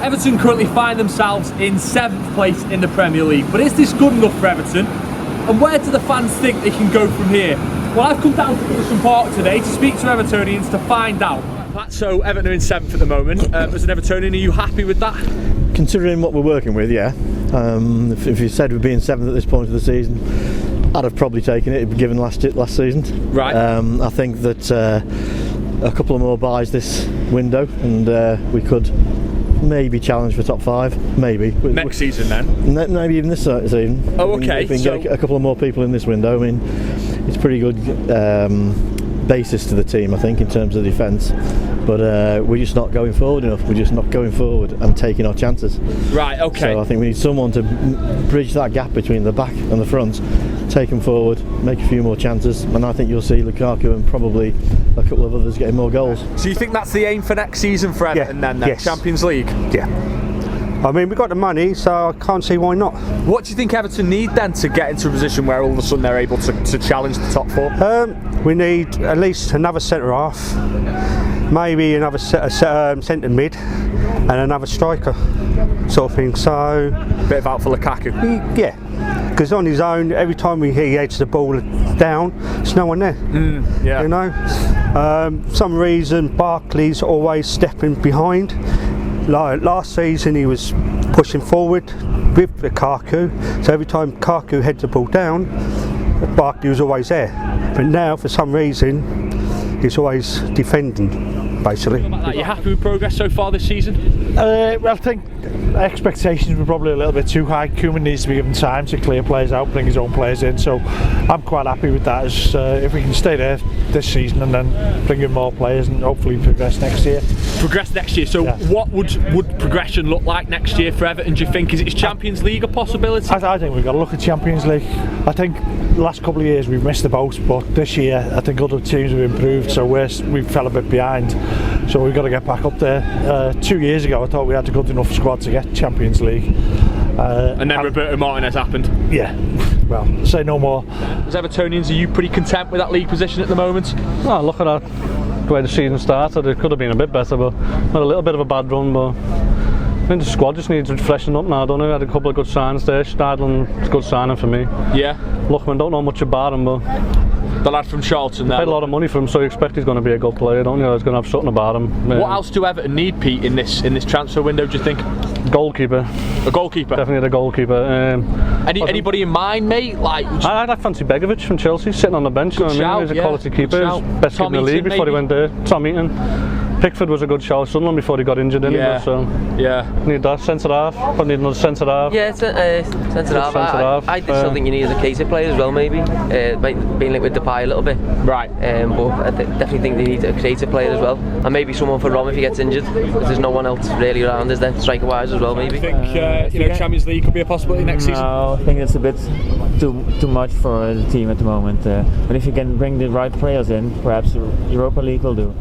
Everton currently find themselves in 7th place in the Premier League, but is this good enough for Everton? And where do the fans think they can go from here? Well, I've come down to Goodison Park today to speak to Evertonians to find out. So Everton are in 7th at the moment. As an Evertonian, are you happy with that? Considering what we're working with, yeah. If you said we'd be in 7th at this point of the season, I'd have probably taken it given last season. Right. I think that a couple of more buys this window and we could maybe challenge for top 5, maybe. Next season then? Maybe even this season. Oh, okay. If we can get a couple of more people in this window, I mean, it's pretty good basis to the team, I think, in terms of defence. But we're just not going forward enough. We're just not going forward and taking our chances. Right, okay. So I think we need someone to bridge that gap between the back and the front, take them forward, make a few more chances, and I think you'll see Lukaku and probably a couple of others getting more goals. So you think that's the aim for next season for Everton then? Yes. Champions League? Yeah. I mean, we've got the money, so I can't see why not. What do you think Everton need then to get into a position where all of a sudden they're able to challenge the top 4? We need at least another centre half, maybe another centre mid, and another striker, sort of thing. So, bit of out for Lukaku. Yeah, because on his own, every time he heads the ball down, there's no one there. Yeah. You know, some reason Barkley's always stepping behind. Like last season, he was pushing forward with Lukaku, so every time Lukaku heads the ball down, Barkley was always there. But now, for some reason, he's always defending, basically. Are you happy with progress so far this season? Well, I think expectations were probably a little bit too high. Koeman needs to be given time to clear players out, bring his own players in, so I'm quite happy with that. If we can stay there this season and then bring in more players and hopefully progress next year. Progress next year, so yeah. What would progression look like next year for Everton, do you think? Is it Champions League a possibility? I think we've got to look at Champions League. I think the last couple of years we've missed the boat, but this year I think other teams have improved, so we fell a bit behind, so we've got to get back up there. 2 years ago I thought we had a good enough squad to get Champions League. And then Roberto Martinez happened. Yeah, well, say no more. As Evertonians, are you pretty content with that league position at the moment? Well, look at that, the way the season started, it could have been a bit better, but had a little bit of a bad run, but I think the squad just needs freshening up now, don't it? We had a couple of good signings there. Stadler's a good signing for me. Yeah. Lookman, don't know much about him, but the lad from Charlton there. Paid a lot of money for him, so you expect he's going to be a good player, don't you? He's going to have something about him. What else do Everton need, Pete, in this transfer window, do you think? Goalkeeper. A goalkeeper? Definitely a goalkeeper. Anybody in mind, mate? I'd fancy Begovic from Chelsea, sitting on the bench. You know what I mean? He's a quality keeper. He's best keeper in the league before he went there. Tom Eaton. Pickford was a good shout, Sunderland, before he got injured, didn't he? So need that centre half. But need another centre half. Yeah, centre half. I still think you need a Keita player as well, maybe. Being linked with Depay a little bit. Right. But I definitely think they need a Keita player as well, and maybe someone for Rom if he gets injured, because there's no one else really around, is there, striker-wise as well, maybe. Do you think Champions League could be a possibility next season? No, I think it's a bit too much for the team at the moment. But if you can bring the right players in, perhaps Europa League will do.